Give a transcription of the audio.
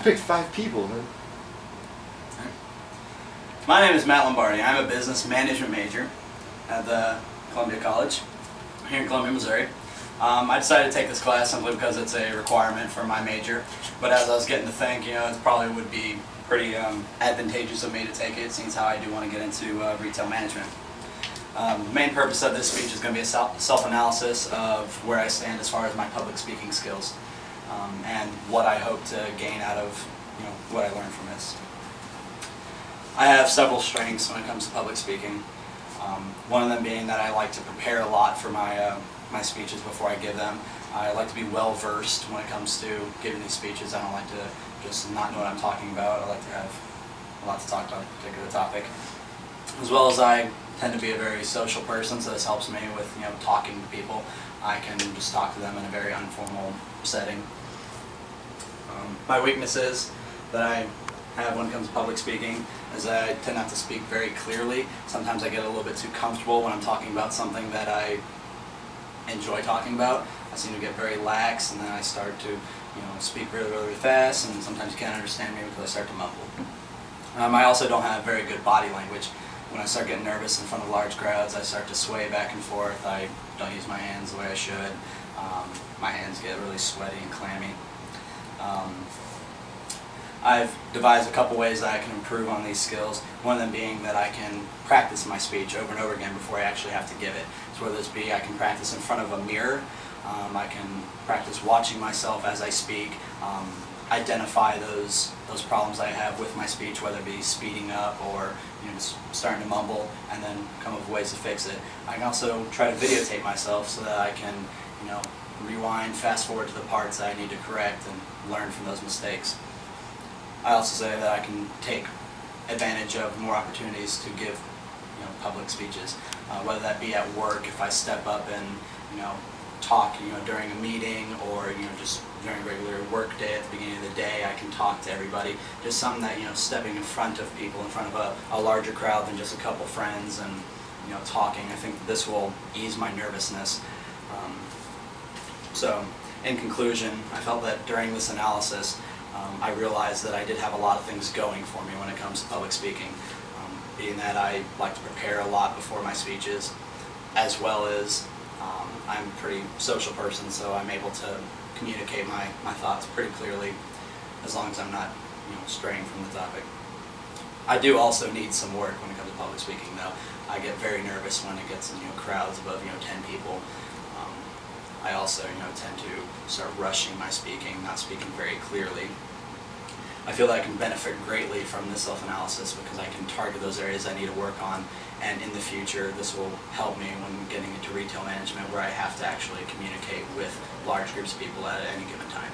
picked 5 people, man. My name is Matt Lombardi. I'm a business management major at the Columbia College here in Columbia, Missouri. I decided to take this class simply because it's a requirement for my major, but as I was getting to think, it probably would be pretty advantageous of me to take it, since how I do want to get into retail management. The main purpose of this speech is going to be a self-analysis of where I stand as far as my public speaking skills, and what I hope to gain out of what I learned from this. I have several strengths when it comes to public speaking. One of them being that I like to prepare a lot for my speeches before I give them. I like to be well versed when it comes to giving these speeches. I don't like to just not know what I'm talking about. I like to have a lot to talk about a particular topic. As well as I tend to be a very social person, so this helps me with talking to people. I can just talk to them in a very informal setting. My weaknesses that I have when it comes to public speaking is that I tend not to speak very clearly. Sometimes I get a little bit too comfortable when I'm talking about something that I enjoy talking about. I seem to get very lax, and then I start to speak really, really fast, and sometimes you can't understand me because I start to mumble. I also don't have very good body language. When I start getting nervous in front of large crowds, I start to sway back and forth. I don't use my hands the way I should. My hands get really sweaty and clammy. I've devised a couple ways that I can improve on these skills, one of them being that I can practice my speech over and over again before I actually have to give it. So whether this be I can practice in front of a mirror, I can practice watching myself as I speak, identify those problems I have with my speech, whether it be speeding up or just starting to mumble, and then come up with ways to fix it. I can also try to videotape myself so that I can rewind, fast forward to the parts that I need to correct and learn from those mistakes. I also say that I can take advantage of more opportunities to give public speeches, whether that be at work, if I step up and talk during a meeting, or just during a regular work day at the beginning of the day. I can talk to everybody. Just something that stepping in front of people, in front of a larger crowd than just a couple friends, and talking. I think this will ease my nervousness. So in conclusion, I felt that during this analysis I realized that I did have a lot of things going for me when it comes to public speaking, being that I like to prepare a lot before my speeches, as well as I'm a pretty social person, so I'm able to communicate my thoughts pretty clearly, as long as I'm not straying from the topic. I do also need some work when it comes to public speaking, though. I get very nervous when it gets in crowds above 10 people. I also tend to start rushing my speaking, not speaking very clearly. I feel that I can benefit greatly from this self-analysis because I can target those areas I need to work on, and in the future this will help me when getting into retail management, where I have to actually communicate with large groups of people at any given time.